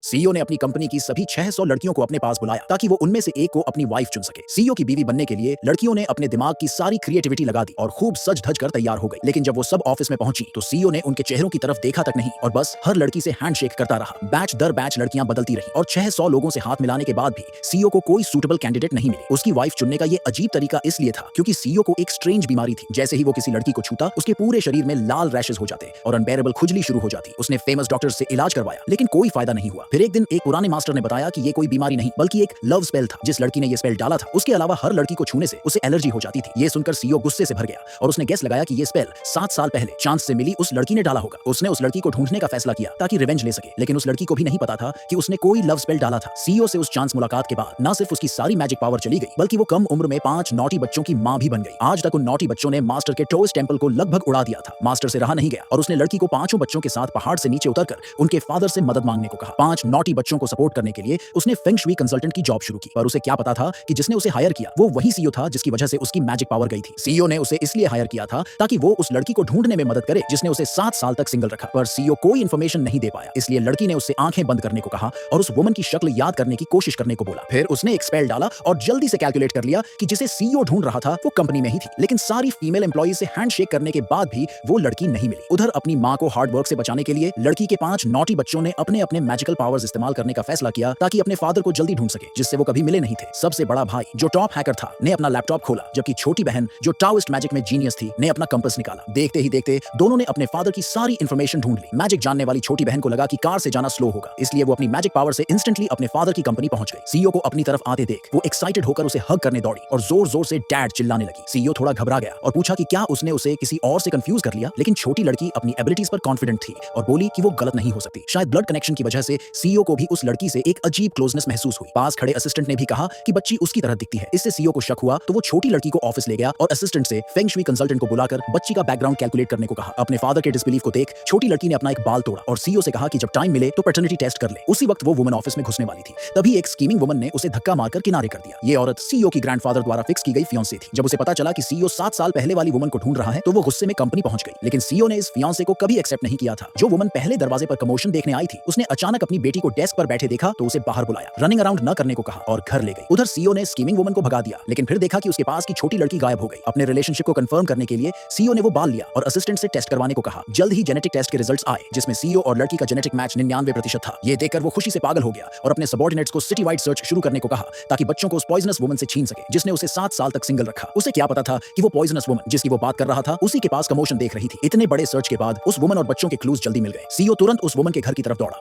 CEO ने अपनी company की सभी 600 लड़कियों को अपने पास बुलाया ताकि वो उनमें से एक को अपनी वाइफ चुन सके। सीईओ की बीवी बनने के लिए लड़कियों ने अपने दिमाग की सारी क्रिएटिविटी लगा दी और खूब सज धज कर तैयार हो गई। लेकिन जब वो सब ऑफिस में पहुंची तो सीईओ ने उनके चेहरों की तरफ देखा तक नहीं और बस हर लड़की से हैंडशेक करता रहा। बैच दर बैच लड़कियां बदलती रही और 600 लोगों से हाथ मिलाने के बाद भी सीईओ को कोई सूटेबल कैंडिडेट नहीं मिली। उसकी वाइफ चुनने का ये अजीब तरीका इसलिए था क्योंकि सीईओ को एक स्ट्रेंज बीमारी थी। जैसे ही वो किसी लड़की को छूता उसके पूरे शरीर में लाल रैशेस हो जाते और अनबेरेबल खुजली शुरू हो जाती। उसने फेमस डॉक्टर से इलाज करवाया लेकिन कोई फायदा नहीं हुआ। फिर एक दिन एक पुराने मास्टर ने बताया कि ये कोई बीमारी नहीं बल्कि एक लव स्पेल था। जिस लड़की ने ये स्पेल डाला था उसके अलावा हर लड़की को छूने से उसे एलर्जी हो जाती थी। ये सुनकर सीईओ गुस्से से भर गया और उसने गेस लगाया कि ये स्पेल 7 साल पहले चांस से मिली उस लड़की ने डाला होगा। उसने उस लड़की को ढूंढने का फैसला किया ताकि रिवेंज ले सके, लेकिन उस लड़की को भी नहीं पता था कि उसने कोई लव स्पेल डाला था। सीईओ से उस चांस मुलाकात के बाद न सिर्फ उसकी सारी मैजिक पावर चली गई बल्कि वो कम उम्र में 5 नॉटी बच्चों की मां भी बन गई। आज तक उन नॉटी बच्चों ने मास्टर के टोस्ट टेंपल को लगभग उड़ा दिया था। मास्टर से रहा नहीं गया और उसने लड़की को 5 बच्चों के साथ पहाड़ से नीचे उतरकर उनके फादर से मदद मांगने को कहा। 5 नॉटी बच्चों को सपोर्ट करने के लिए उसने फेंग शुई कंसल्टेंट की जॉब शुरू की, पर उसे क्या पता था कि जिसने उसे हायर किया वो वही सीईओ था जिसकी वजह से उसकी मैजिक पावर गई थी। सीईओ ने उसे इसलिए हायर किया था ताकि वो उस लड़की को ढूंढने में मदद करे जिसने उसे 7 साल तक सिंगल रखा, पर सीईओ कोई इंफॉर्मेशन नहीं दे पाया। इसलिए लड़की ने उससे आंखें बंद करने को कहा और उस वुमन की शक्ल याद करने की कोशिश करने को बोला। फिर उसने एक स्पेल डाला और जल्दी से कैलकुलेट कर लिया कि जिसे सीईओ ढूंढ रहा था वो कंपनी में ही थी। लेकिन सारी फीमेल एम्प्लॉई से हैंडशेक करने के बाद भी वो लड़की नहीं मिली। उधर अपनी मां को हार्ड वर्क से बचाने के लिए लड़की के 5 नॉटी बच्चों ने अपने अपने मैजिकल पावर्स इस्तेमाल करने का फैसला किया ताकि अपने फादर को जल्दी ढूंढ सके जिससे वो कभी मिले नहीं थे। सबसे बड़ा भाई जो टॉप हैकर था ने अपना लैपटॉप खोला, जबकि छोटी बहन जो टाओइस्ट मैजिक में जीनियस थी ने अपना कंपास निकाला। देखते ही देखते दोनों ने अपने फादर की सारी इंफॉर्मेशन ढूंढ ली। मैजिक जानने वाली छोटी बहन को लगा कि कार से जाना स्लो होगा, इसलिए वो अपनी मैजिक पावर से इंस्टेंटली अपने फादर की कंपनी पहुंच गई। सीईओ को अपनी तरफ आते देख वो एक्साइटेड होकर उसे हग करने दौड़ी और जोर जोर से डैड चिल्लाने लगी। सीईओ थोड़ा घबरा गया और पूछा कि क्या उसने उसे किसी और से कंफ्यूज कर लिया, लेकिन छोटी लड़की अपनी एबिलिटीज पर कॉन्फिडेंट थी और बोली कि वो गलत नहीं हो सकती। शायद ब्लड कनेक्शन की वजह से सीईओ को भी उस लड़की से एक अजीब क्लोजनेस महसूस हुई। पास खड़े असिस्टेंट ने भी कहा कि बच्ची उसकी तरह दिखती है। इससे सीईओ को शक हुआ तो वो छोटी लड़की को ऑफिस ले गया और असिस्टेंट से फेंग शुई कंसल्टेंट को बुलाकर बच्ची का बैकग्राउंड कैलकुलेट करने को कहा। अपने फादर के डिसबिलीफ को देख छोटी लड़की ने अपना एक बाल तोड़ा और सीईओ से कहा कि जब टाइम मिले तो पैटर्निटी टेस्ट कर ले। उसी वक्त वो वुमन ऑफिस में घुसने वाली थी, तभी एक स्कीमिंग वुमन ने उसे धक्का मारकर किनारे कर दिया। ये औरत सीईओ की ग्रैंडफादर द्वारा फिक्स की गई फियांसे थी। जब उसे पता चला कि सीईओ 7 साल पहले वाली वुमन को ढूंढ रहा है तो वो गुस्से में कंपनी पहुंच गई, लेकिन सीईओ ने इस फियांसे को कभी एक्सेप्ट नहीं किया था। जो वुमन पहले दरवाजे पर कमोशन देखने आई थी उसने अचानक अपनी बेटी को डेस्क पर बैठे देखा तो उसे बाहर बुलाया, रनिंग अराउंड न करने को कहा और घर ले गई। उधर सीईओ ने स्कीमिंग वुमन को भगा दिया, लेकिन फिर देखा कि उसके पास की छोटी लड़की गायब हो गई। अपने रिलेशनशिप को कंफर्म करने के लिए सीईओ ने वो बाल लिया और असिस्टेंट से टेस्ट करवाने को कहा। जल्द ही जेनेटिक टेस्ट के रिजल्ट्स आए जिसमें सीईओ और लड़की का जेनेटिक मैच 99% था। ये देखकर वो खुशी से पागल हो गया और अपने सबऑर्डिनेट्स को सिटी वाइड सर्च शुरू करने को कहा ताकि बच्चों को उस पॉइजनस वुमन से छीन सके जिसने उसे 7 साल तक सिंगल रखा। उसे क्या पता था कि वो पॉइजनस वुमन जिसकी वो बात कर रहा था उसी के पास कमोशन देख रही थी। इतने बड़े सर्च के बाद उस वुमन और बच्चों के क्लूज जल्दी मिल गए। सीईओ तुरंत उस वुमन के घर की तरफ दौड़ा।